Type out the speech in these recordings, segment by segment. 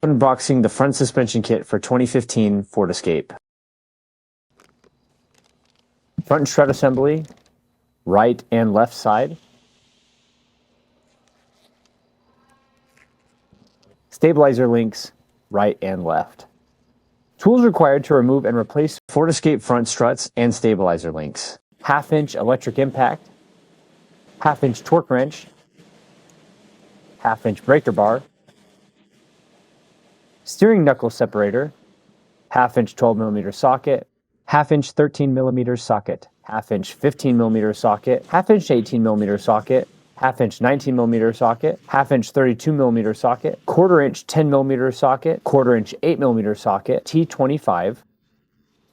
Unboxing the front suspension kit for 2015 Ford Escape. Front strut assembly, right and left side. Stabilizer links, right and left. Tools required to remove and replace Ford Escape front struts and stabilizer links. 1/2-inch electric impact, 1/2-inch torque wrench, 1/2-inch breaker bar, steering knuckle separator, 1/2-inch 12mm socket, 1/2-inch 13mm socket, 1/2-inch 15mm socket, 1/2-inch 18mm socket, 1/2-inch 19mm socket, 1/2-inch 32mm socket, 1/4-inch 10mm socket, 1/4-inch 8mm socket, T25,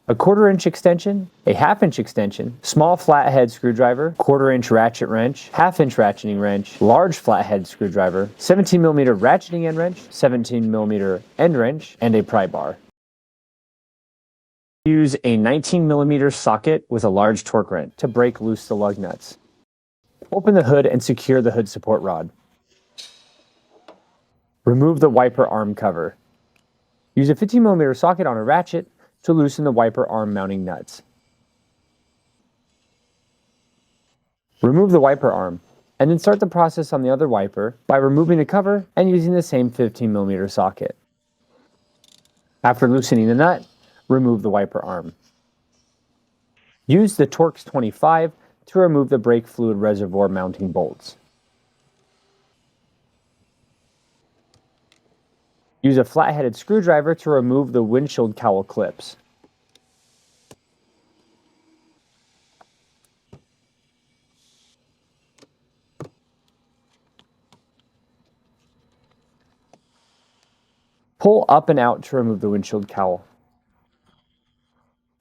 a 1/4-inch extension, a 1/2-inch extension, small flathead screwdriver, 1/4-inch ratchet wrench, 1/2-inch ratcheting wrench, large flathead screwdriver, 17mm ratcheting end wrench, 17mm end wrench, and a pry bar. Use a 19mm socket with a large torque wrench to break loose the lug nuts. Open the hood and secure the hood support rod. Remove the wiper arm cover. Use a 15mm socket on a ratchet to loosen the wiper arm mounting nuts. Remove the wiper arm, and then start the process on the other wiper by removing the cover and using the same 15mm socket. After loosening the nut, remove the wiper arm. Use the Torx 25 to remove the brake fluid reservoir mounting bolts. Use a flat-headed screwdriver to remove the windshield cowl clips. Pull up and out to remove the windshield cowl.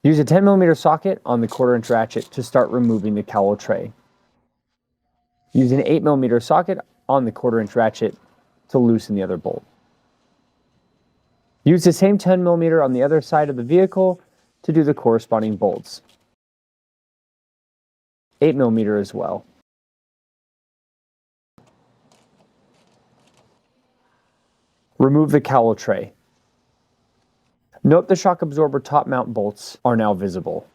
Use a 10mm socket on the 1/4-inch ratchet to start removing the cowl tray. Use an 8mm socket on the 1/4-inch ratchet to loosen the other bolt. Use the same 10mm on the other side of the vehicle to do the corresponding bolts. 8mm as well. Remove the cowl tray. Note the shock absorber top mount bolts are now visible.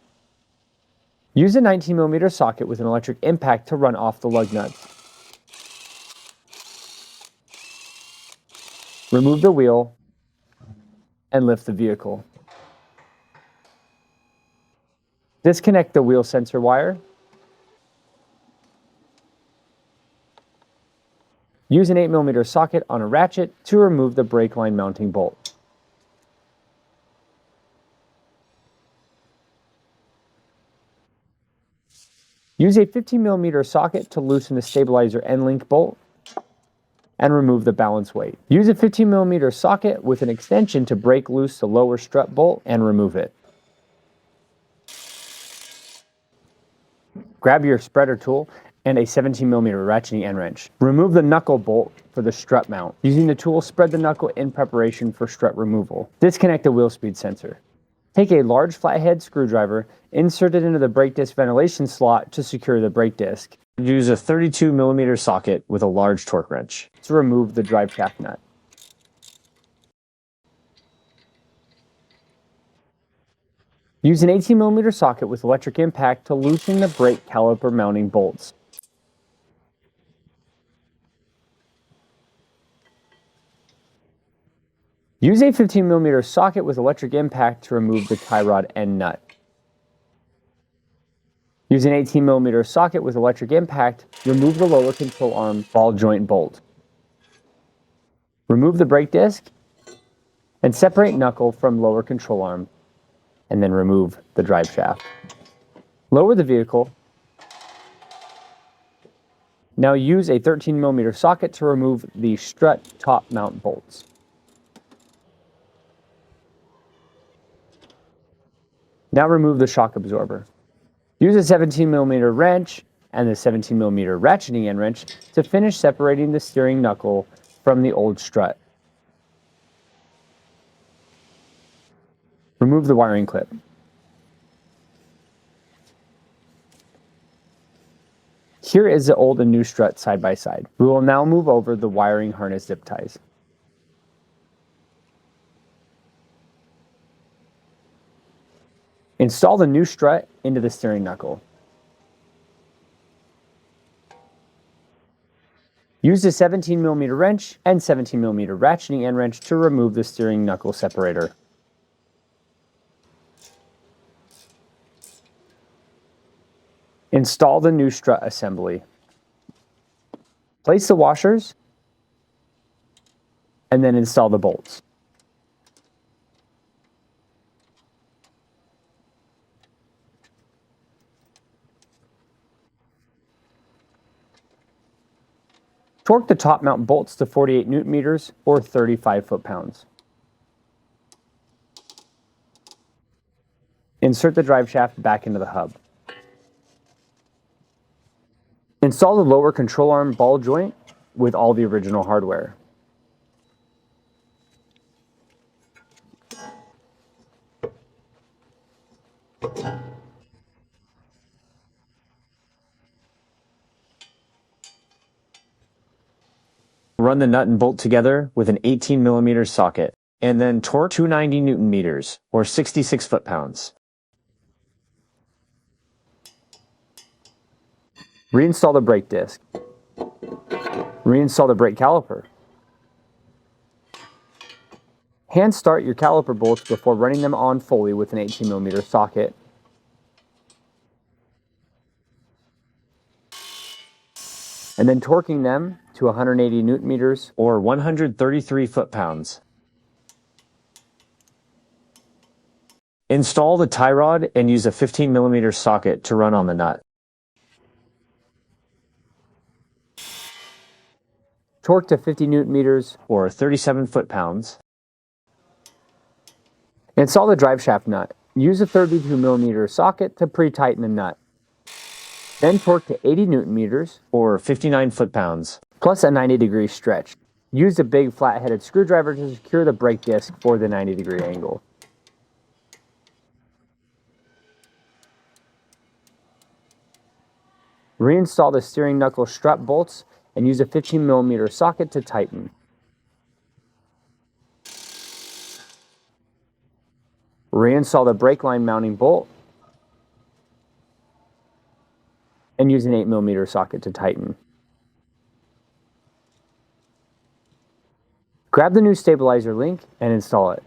Use a 19mm socket with an electric impact to run off the lug nuts. Remove the wheel and lift the vehicle. Disconnect the wheel sensor wire. Use an 8mm socket on a ratchet to remove the brake line mounting bolt. Use a 15mm socket to loosen the stabilizer end link bolt and remove the balance weight. Use a 15mm socket with an extension to break loose the lower strut bolt and remove it. Grab your spreader tool and a 17mm ratcheting end wrench. Remove the knuckle bolt for the strut mount. Using the tool, spread the knuckle in preparation for strut removal. Disconnect the wheel speed sensor. Take a large flathead screwdriver, insert it into the brake disc ventilation slot to secure the brake disc. Use a 32mm socket with a large torque wrench to remove the drive shaft nut. Use an 18mm socket with electric impact to loosen the brake caliper mounting bolts. Use a 15mm socket with electric impact to remove the tie rod end nut. Use an 18mm socket with electric impact, remove the lower control arm ball joint bolt. Remove the brake disc and separate knuckle from lower control arm, and then remove the drive shaft. Lower the vehicle. Now use a 13mm socket to remove the strut top mount bolts. Now remove the shock absorber. Use a 17mm wrench and the 17mm ratcheting end wrench to finish separating the steering knuckle from the old strut. Remove the wiring clip. Here is the old and new strut side by side. We will now move over the wiring harness zip ties. Install the new strut into the steering knuckle. Use a 17mm wrench and 17mm ratcheting end wrench to remove the steering knuckle separator. Install the new strut assembly. Place the washers and then install the bolts. Torque the top mount bolts to 48 Newton meters or 35 foot-pounds. Insert the drive shaft back into the hub. Install the lower control arm ball joint with all the original hardware. Run the nut and bolt together with an 18mm socket, and then torque 290 Newton meters, or 66 foot-pounds. Reinstall the brake disc. Reinstall the brake caliper. Hand start your caliper bolts before running them on fully with an 18mm socket. And then torquing them to 180 Newton meters or 133 foot-pounds. Install the tie rod and use a 15mm socket to run on the nut. Torque to 50 Newton meters or 37 foot-pounds. Install the drive shaft nut. Use a 32mm socket to pre-tighten the nut. Then torque to 80 Newton meters or 59 foot-pounds, plus a 90-degree stretch. Use a big flat-headed screwdriver to secure the brake disc for the 90-degree angle. Reinstall the steering knuckle strut bolts and use a 15mm socket to tighten. Reinstall the brake line mounting bolt and use an 8mm socket to tighten. Grab the new stabilizer link and install it.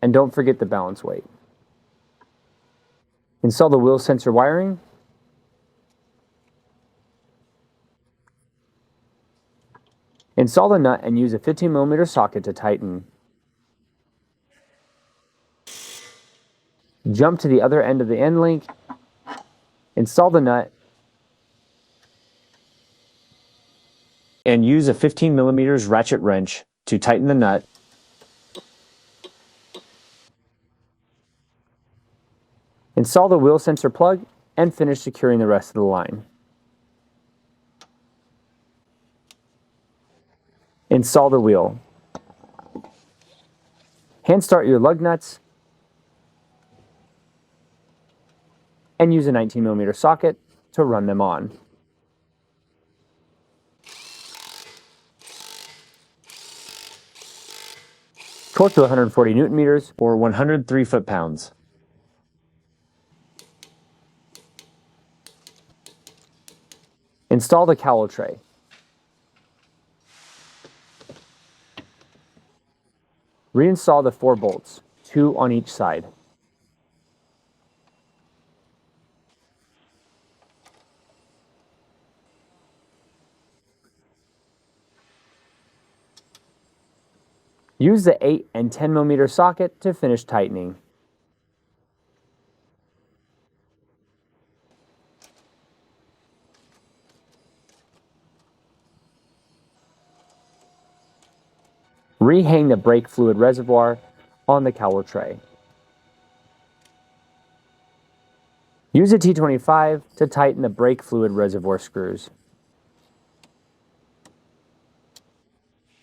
And don't forget the balance weight. Install the wheel sensor wiring. Install the nut and use a 15mm socket to tighten. Jump to the other end of the end link. Install the nut. And use a 15mm ratchet wrench to tighten the nut. Install the wheel sensor plug and finish securing the rest of the line. Install the wheel. Hand start your lug nuts and use a 19mm socket to run them on. Torque to 140 Newton meters or 103 foot-pounds. Install the cowl tray. Reinstall the 4 bolts, 2 on each side. Use the 8 and 10mm socket to finish tightening. Rehang the brake fluid reservoir on the cowl tray. Use a T25 to tighten the brake fluid reservoir screws.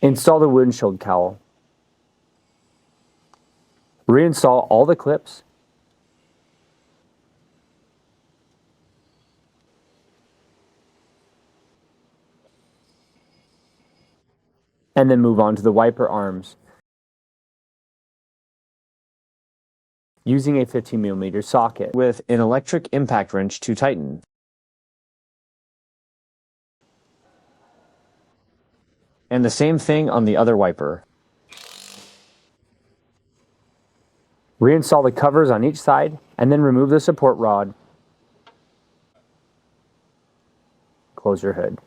Install the windshield cowl. Reinstall all the clips. and then move on to the wiper arms. Using a 15mm socket with an electric impact wrench to tighten. And the same thing on the other wiper. Reinstall the covers on each side and then remove the support rod. Close your hood.